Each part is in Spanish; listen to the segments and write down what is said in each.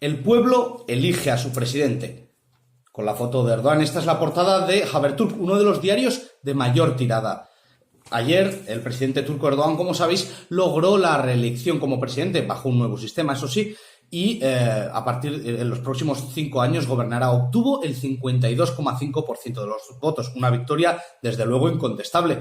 El pueblo elige a su presidente. Con la foto de Erdogan. Esta es la portada de Haberturk, uno de los diarios de mayor tirada. Ayer, el presidente turco Erdogan, como sabéis, logró la reelección como presidente bajo un nuevo sistema, eso sí, y a partir de los próximos 5 años gobernará. Obtuvo el 52,5% de los votos, una victoria desde luego incontestable.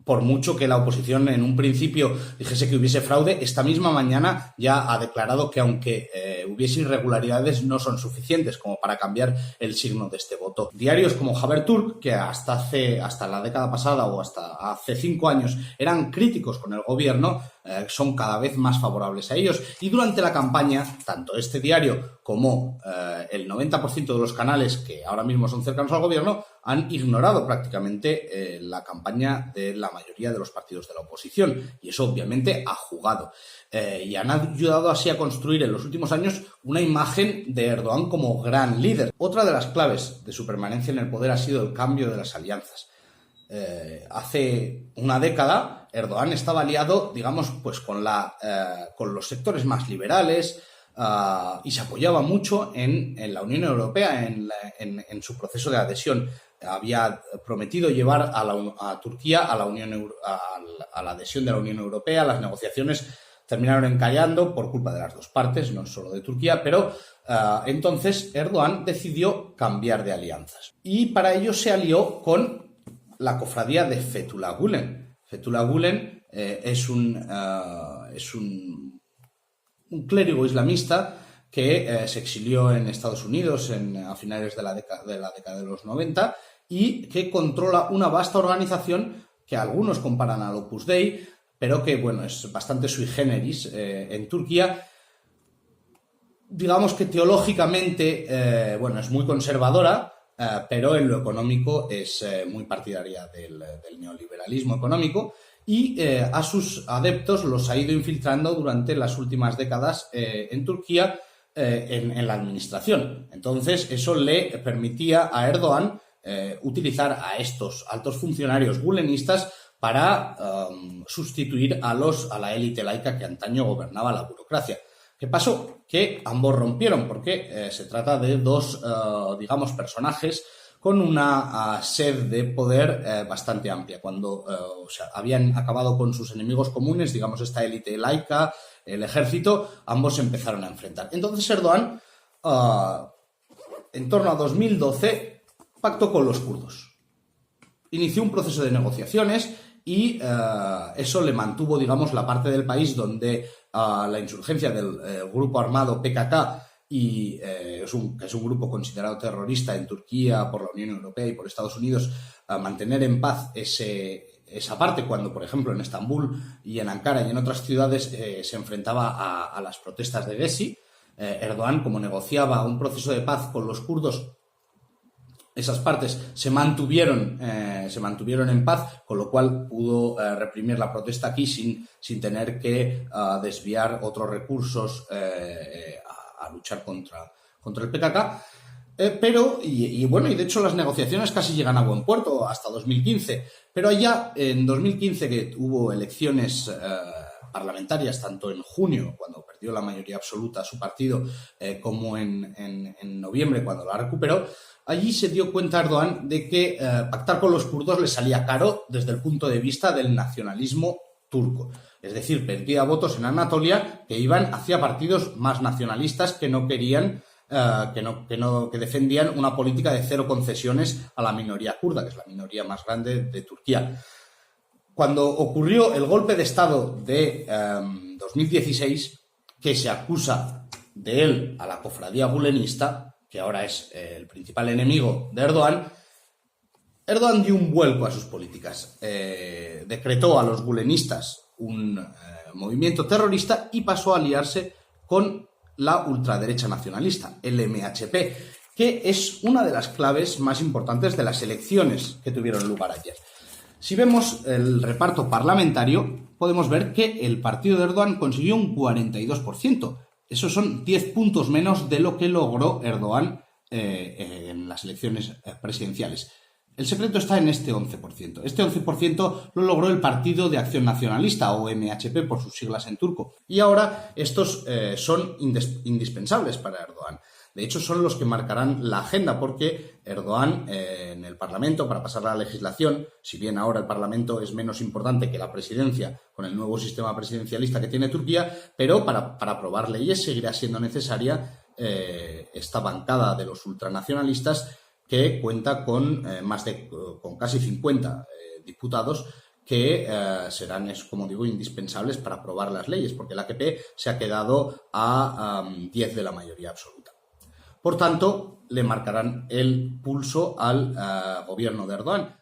Por mucho que la oposición en un principio dijese que hubiese fraude, esta misma mañana ya ha declarado que aunque hubiese irregularidades no son suficientes como para cambiar el signo de este voto. Diarios como Haberturk, que hasta la década pasada o hasta hace 5 años eran críticos con el gobierno, son cada vez más favorables a ellos. Y durante la campaña, tanto este diario como el 90% de los canales que ahora mismo son cercanos al gobierno han ignorado prácticamente la campaña de la mayoría de los partidos de la oposición, y eso obviamente ha jugado. Y han ayudado así a construir en los últimos años una imagen de Erdogan como gran líder. Otra de las claves de su permanencia en el poder ha sido el cambio de las alianzas. Hace una década Erdogan estaba aliado, digamos, pues con los sectores más liberales, y se apoyaba mucho en la Unión Europea, en su proceso de adhesión. Había prometido llevar a Turquía a la adhesión de la Unión Europea. Las negociaciones terminaron encallando por culpa de las dos partes, no solo de Turquía, pero entonces Erdogan decidió cambiar de alianzas. Y para ello se alió con la cofradía de Fethullah Gülen. Fethullah Gülen es un clérigo islamista que se exilió en Estados Unidos a finales de la década de los 90 y que controla una vasta organización que algunos comparan al Opus Dei, pero que, bueno, es bastante sui generis en Turquía. Digamos que teológicamente, es muy conservadora, pero en lo económico es muy partidaria del neoliberalismo económico, y a sus adeptos los ha ido infiltrando durante las últimas décadas en Turquía en la administración. Entonces, eso le permitía a Erdogan utilizar a estos altos funcionarios gulenistas para sustituir a la élite laica que antaño gobernaba la burocracia. ¿Qué pasó? Que ambos rompieron, porque se trata de dos, personajes con una sed de poder bastante amplia. Cuando habían acabado con sus enemigos comunes, digamos esta élite laica, el ejército, ambos se empezaron a enfrentar. Entonces Erdogan, en torno a 2012, pactó con los kurdos. Inició un proceso de negociaciones y eso le mantuvo, digamos, la parte del país donde la insurgencia del grupo armado PKK, y es un grupo considerado terrorista en Turquía por la Unión Europea y por Estados Unidos, mantener en paz esa parte, cuando, por ejemplo, en Estambul y en Ankara y en otras ciudades se enfrentaba a las protestas de Gezi. Erdogan, como negociaba un proceso de paz con los kurdos, esas partes se mantuvieron en paz, con lo cual pudo reprimir la protesta aquí sin tener que desviar otros recursos a luchar contra el PKK. Y de hecho las negociaciones casi llegan a buen puerto hasta 2015. Pero allá en 2015, que hubo elecciones parlamentarias, tanto en junio, cuando perdió la mayoría absoluta su partido, como en noviembre, cuando la recuperó, allí se dio cuenta Erdogan de que pactar con los kurdos le salía caro desde el punto de vista del nacionalismo turco. Es decir, perdía votos en Anatolia que iban hacia partidos más nacionalistas que no querían, que defendían una política de cero concesiones a la minoría kurda, que es la minoría más grande de Turquía. Cuando ocurrió el golpe de Estado de 2016, que se acusa de él a la cofradía gulenista, que ahora es el principal enemigo de Erdogan dio un vuelco a sus políticas. Decretó a los gulenistas un movimiento terrorista y pasó a aliarse con la ultraderecha nacionalista, el MHP, que es una de las claves más importantes de las elecciones que tuvieron lugar ayer. Si vemos el reparto parlamentario, podemos ver que el partido de Erdogan consiguió un 42%. Esos son 10 puntos menos de lo que logró Erdogan en las elecciones presidenciales. El secreto está en este 11%. Este 11% lo logró el Partido de Acción Nacionalista, o MHP por sus siglas en turco. Y ahora estos son indispensables para Erdogan. De hecho, son los que marcarán la agenda porque Erdogan en el Parlamento, para pasar la legislación, si bien ahora el Parlamento es menos importante que la presidencia con el nuevo sistema presidencialista que tiene Turquía, pero para aprobar leyes seguirá siendo necesaria esta bancada de los ultranacionalistas que cuenta con con casi 50 diputados que serán, como digo, indispensables para aprobar las leyes, porque el AKP se ha quedado a 10 de la mayoría absoluta. Por tanto, le marcarán el pulso al gobierno de Erdogan.